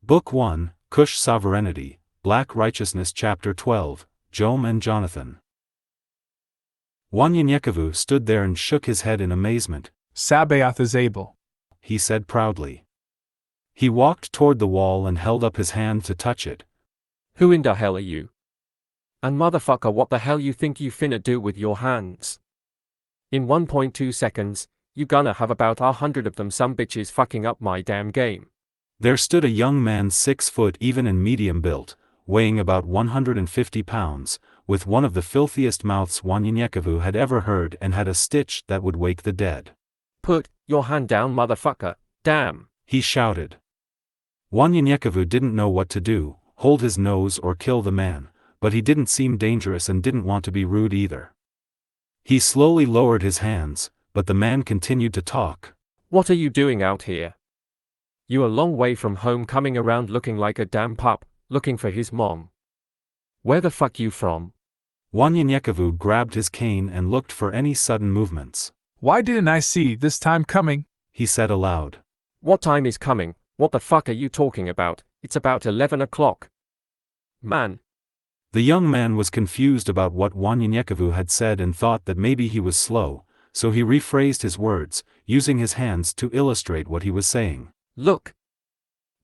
Book 1, Cush Sovereignty, Black Righteousness Chapter 12, Jom and Jonathan. Wanyenyekevu stood there and shook his head in amazement. Sabaoth is able, he said proudly. He walked toward the wall and held up his hand to touch it. Who in the hell are you? And motherfucker, what the hell you think you finna do with your hands? In 1.2 seconds, you gonna have about 100 of them some bitches fucking up my damn game. There stood a young man 6 foot even and medium built, weighing about 150 pounds, with one of the filthiest mouths Wanyenyekevu had ever heard and had a stitch that would wake the dead. Put your hand down, motherfucker, damn, he shouted. Wanyenyekevu didn't know what to do, hold his nose or kill the man, but he didn't seem dangerous and didn't want to be rude either. He slowly lowered his hands, but the man continued to talk. What are you doing out here? You a long way from home coming around looking like a damn pup, looking for his mom. Where the fuck you from? Wanyenyekevu grabbed his cane and looked for any sudden movements. Why didn't I see this time coming? He said aloud. What time is coming? What the fuck are you talking about? It's about 11 o'clock. Man. The young man was confused about what Wanyenyekevu had said and thought that maybe he was slow, so he rephrased his words, using his hands to illustrate what he was saying. Look.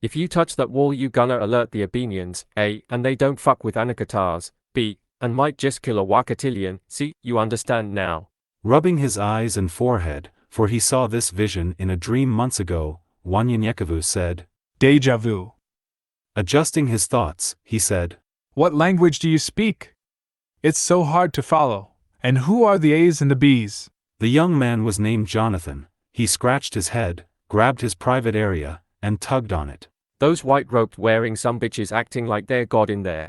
If you touch that wall you gonna alert the Abenians, A, and they don't fuck with Anakatars, B, and might just kill a Wakatillion, C, you understand now. Rubbing his eyes and forehead, for he saw this vision in a dream months ago, Wanyenyekevu said, Deja vu. Adjusting his thoughts, he said, What language do you speak? It's so hard to follow. And who are the A's and the B's? The young man was named Jonathan. He scratched his head, grabbed his private area, and tugged on it. Those white robed wearing some bitches acting like they're God in there.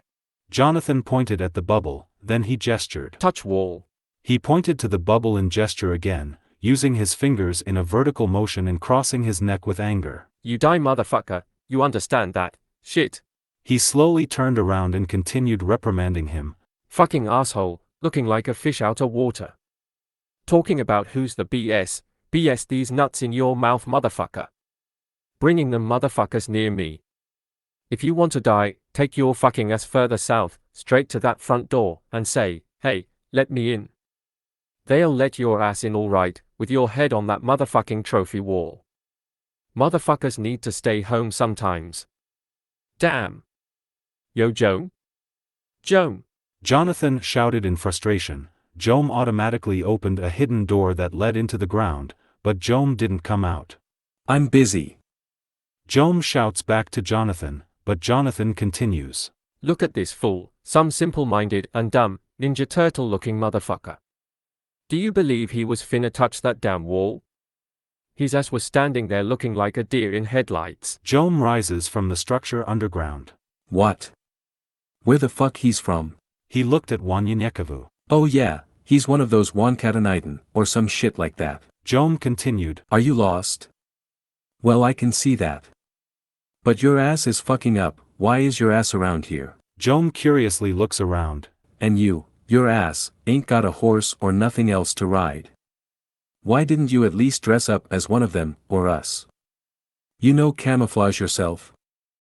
Jonathan pointed at the bubble, then he gestured. Touch wall. He pointed to the bubble and gesture again, using his fingers in a vertical motion and crossing his neck with anger. You die motherfucker, you understand that, shit. He slowly turned around and continued reprimanding him. Fucking asshole, looking like a fish out of water. Talking about who's the BS these nuts in your mouth motherfucker. Bringing them motherfuckers near me. If you want to die, take your fucking ass further south, straight to that front door, and say, hey, let me in. They'll let your ass in alright, with your head on that motherfucking trophy wall. Motherfuckers need to stay home sometimes. Damn. Yo Jom? Jom. Jonathan shouted in frustration. Jom automatically opened a hidden door that led into the ground, but Jom didn't come out. I'm busy. Jom shouts back to Jonathan, but Jonathan continues. Look at this fool, some simple-minded and dumb, Ninja Turtle-looking motherfucker. Do you believe he was finna touch that damn wall? His ass was standing there looking like a deer in headlights. Jom rises from the structure underground. What? Where the fuck he's from? He looked at Wanyenyekevu. Oh yeah, he's one of those Wankatanaiden, or some shit like that. Jom continued. Are you lost? Well, I can see that. But your ass is fucking up. Why is your ass around here? Jom curiously looks around. And your ass, ain't got a horse or nothing else to ride. Why didn't you at least dress up as one of them, or us? You know, camouflage yourself.